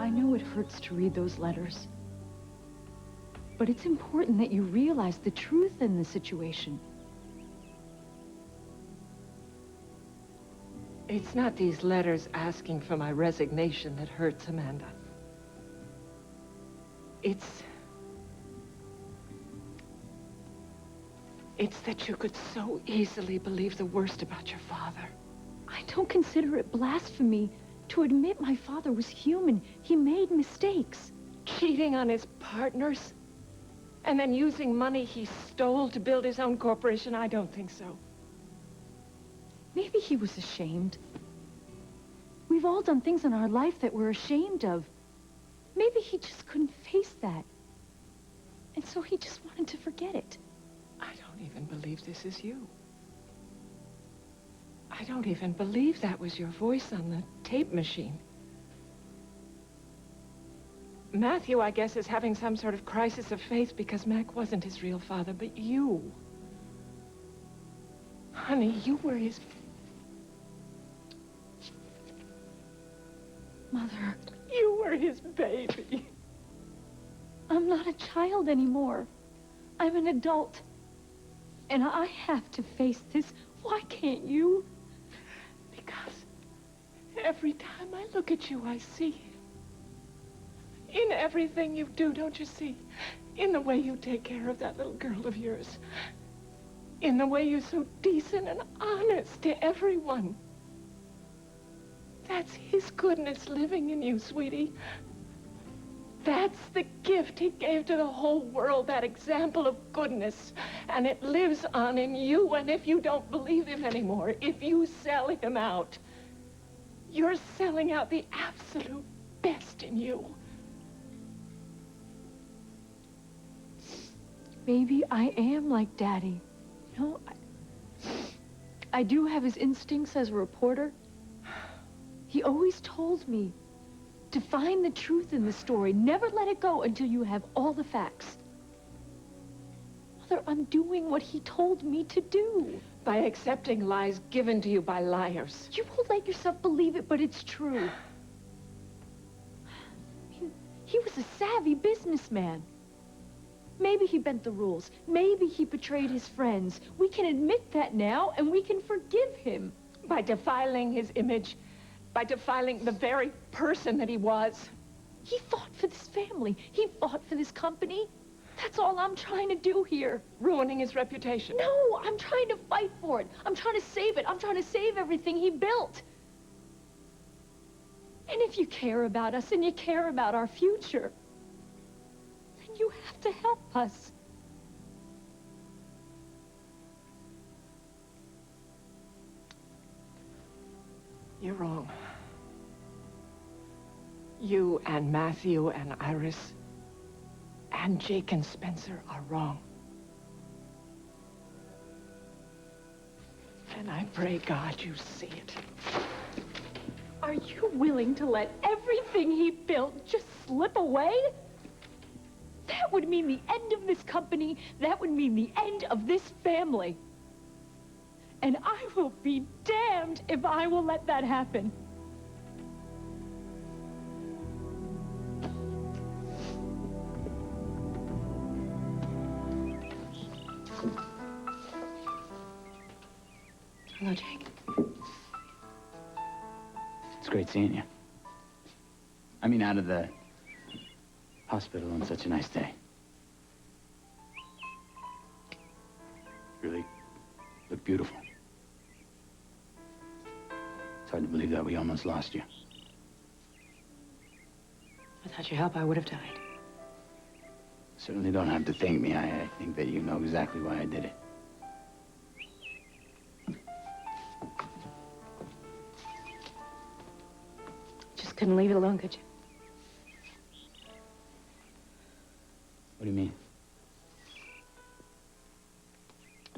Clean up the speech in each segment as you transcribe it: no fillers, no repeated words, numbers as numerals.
I know it hurts to read those letters. But it's important that you realize the truth in the situation. It's not these letters asking for my resignation that hurts, Amanda. It's that you could so easily believe the worst about your father. I don't consider it blasphemy to admit my father was human. He made mistakes. Cheating on his partners? And then using money he stole to build his own corporation? I don't think so. Maybe he was ashamed. We've all done things in our life that we're ashamed of. Maybe he just couldn't face that. And so he just wanted to forget it. I don't even believe this is you. I don't even believe that was your voice on the tape machine. Matthew, I guess, is having some sort of crisis of faith because Mac wasn't his real father, but you... Honey, you were his... Mother... You were his baby. I'm not a child anymore. I'm an adult. And I have to face this. Why can't you? Because every time I look at you, I see him. In everything you do, don't you see? In the way you take care of that little girl of yours. In the way you're so decent and honest to everyone. That's his goodness living in you, sweetie. That's the gift he gave to the whole world, that example of goodness. And it lives on in you, and if you don't believe him anymore, if you sell him out, you're selling out the absolute best in you. Maybe I am like Daddy. You know, I do have his instincts as a reporter. He always told me to find the truth in the story. Never let it go until you have all the facts. Mother, I'm doing what he told me to do. By accepting lies given to you by liars. You won't let yourself believe it, but it's true. He was a savvy businessman. Maybe he bent the rules. Maybe he betrayed his friends. We can admit that now, and we can forgive him. By defiling his image. By defiling the very person that he was. He fought for this family. He fought for this company. That's all I'm trying to do here. Ruining his reputation. No, I'm trying to fight for it. I'm trying to save it. I'm trying to save everything he built. And if you care about us and you care about our future, then you have to help us. You're wrong. You and Matthew and Iris and Jake and Spencer are wrong. And I pray God you see it. Are you willing to let everything he built just slip away? That would mean the end of this company. That would mean the end of this family. And I will be damned if I will let that happen. Hello, Jake. It's great seeing you. I mean, out of the hospital on such a nice day. Really look beautiful. It's hard to believe that we almost lost you. Without your help, I would have died. Certainly don't have to thank me. I think that you know exactly why I did it. Just couldn't leave it alone, could you? What do you mean?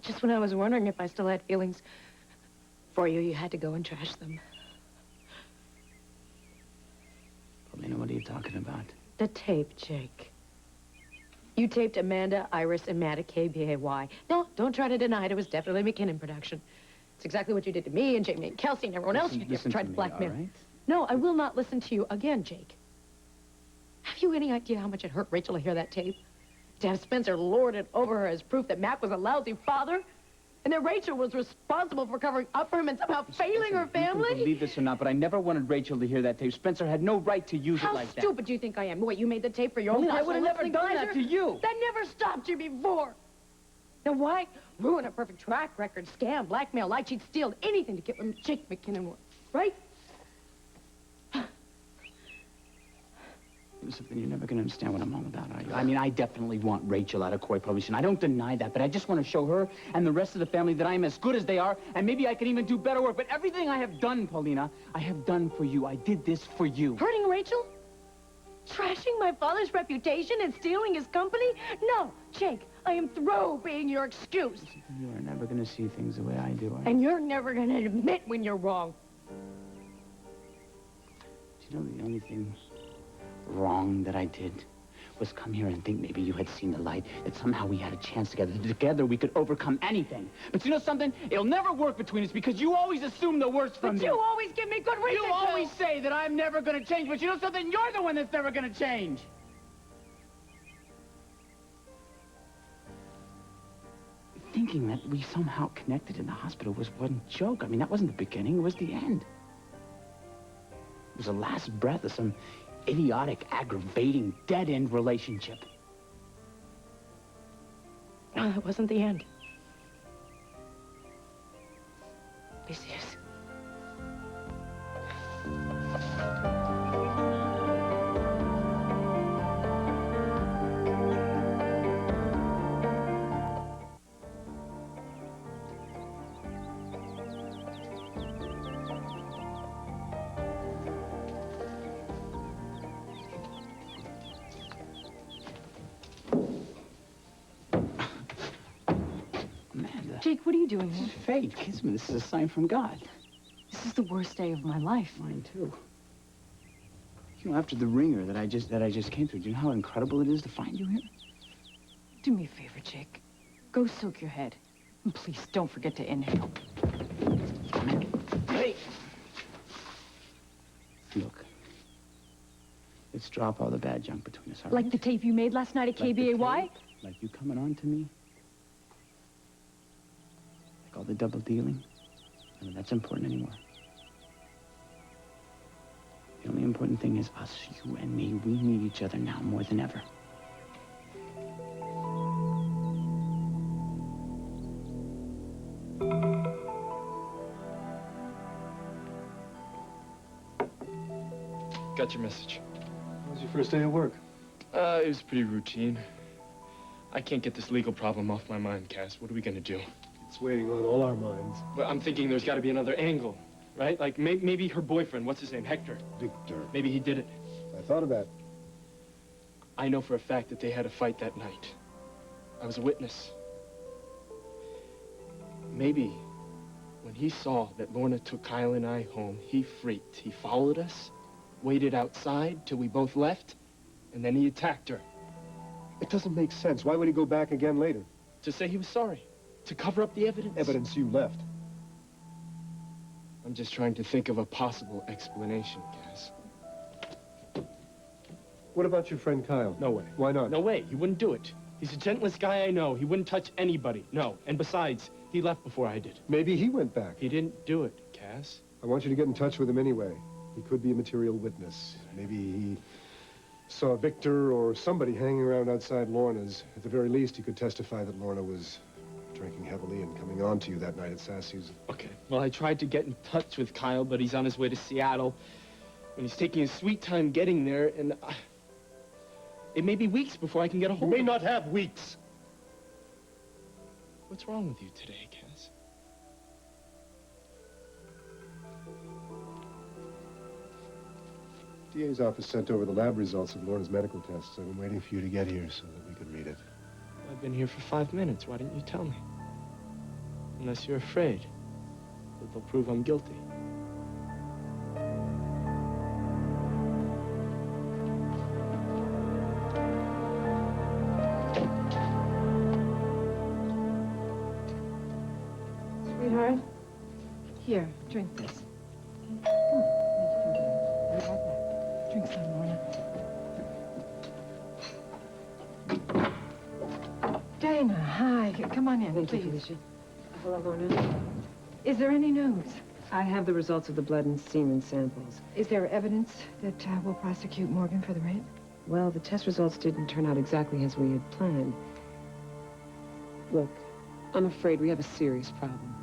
Just when I was wondering if I still had feelings for you, you had to go and trash them. Paulina, what are you talking about? The tape, Jake. You taped Amanda, Iris, and Matt at KBAY. No, don't try to deny it. It was definitely a McKinnon production. It's exactly what you did to me and Jamie and Kelsey and everyone else. You just tried to blackmail. All right? No, I will not listen to you again, Jake. Have you any idea how much it hurt Rachel to hear that tape? To have Spencer lord it over her as proof that Mac was a lousy father? And that Rachel was responsible for covering up for him and somehow failing her family? You can believe this or not, but I never wanted Rachel to hear that tape. Spencer had no right to use it like that. How stupid do you think I am? What, you made the tape for your own I would have never done that to you. That never stopped you before. Now why ruin a perfect track record, scam, blackmail, lie, cheat, steal, anything to get what Jake McKinnon, right? Something you're never going to understand what I'm all about, are you? I mean, I definitely want Rachel out of Cory probation. I don't deny that, but I just want to show her and the rest of the family that I'm as good as they are, and maybe I can even do better work. But everything I have done, Paulina, I have done for you. I did this for you. Hurting Rachel? Trashing my father's reputation and stealing his company? No, Jake, I am through being your excuse. You are never going to see things the way I do, are you? And you're never going to admit when you're wrong. Do you know the only thing wrong that I did was come here and think maybe you had seen the light, that somehow we had a chance together. Together we could overcome anything. But you know something? It'll never work between us because you always assume the worst from me. But you always give me good reason You always say that I'm never going to change, but you know something? You're the one that's never going to change. Thinking that we somehow connected in the hospital was one joke. I mean, that wasn't the beginning, it was the end. It was the last breath of some idiotic, aggravating, dead-end relationship. No, that wasn't the end. This is. Jake, what are you doing here? Fate, kiss me. This is a sign from God. This is the worst day of my life. Mine, too. You know, after the ringer that I just came through, do you know how incredible it is to find you here? Do me a favor, Jake. Go soak your head. And please, don't forget to inhale. Hey! Look. Let's drop all the bad junk between us, all right? Like the tape you made last night at Like the KBAY? tape, like you coming on to me? Like all the double dealing? None of that's important anymore. The only important thing is us, you and me. We need each other now more than ever. Got your message. How was your first day at work? It was pretty routine. I can't get this legal problem off my mind, Cass. What are we gonna do? It's weighing on all our minds. Well, I'm thinking there's gotta be another angle, right? Like, maybe her boyfriend, what's his name, Hector? Victor. Maybe he did it. I thought of that. I know for a fact that they had a fight that night. I was a witness. Maybe when he saw that Lorna took Kyle and I home, he freaked. He followed us, waited outside till we both left, and then he attacked her. It doesn't make sense. Why would he go back again later? To say he was sorry. To cover up the evidence. Evidence you left. I'm just trying to think of a possible explanation, Cass. What about your friend Kyle? No way. Why not? No way. He wouldn't do it. He's the gentlest guy I know. He wouldn't touch anybody. No. And besides, he left before I did. Maybe he went back. He didn't do it, Cass. I want you to get in touch with him anyway. He could be a material witness. Maybe he saw Victor or somebody hanging around outside Lorna's. At the very least, he could testify that Lorna was drinking heavily and coming on to you that night at Sassy's. Okay. Well, I tried to get in touch with Kyle, but he's on his way to Seattle. And he's taking his sweet time getting there, and it may be weeks before I can get a You hold may of him. not have weeks. What's wrong with you today, Cass? DA's office sent over the lab results of Lorna's medical tests. I've been waiting for you to get here so that we could read it. I've been here for 5 minutes. Why didn't you tell me? Unless you're afraid that they'll prove I'm guilty. Sweetheart, here, drink this. Drink some, Lorna. Hi, come on in, Thank you, please. Felicia. Hello, Lorna. Is there any news? I have the results of the blood and semen samples. Is there evidence that will prosecute Morgan for the rape? Well, the test results didn't turn out exactly as we had planned. Look, I'm afraid we have a serious problem.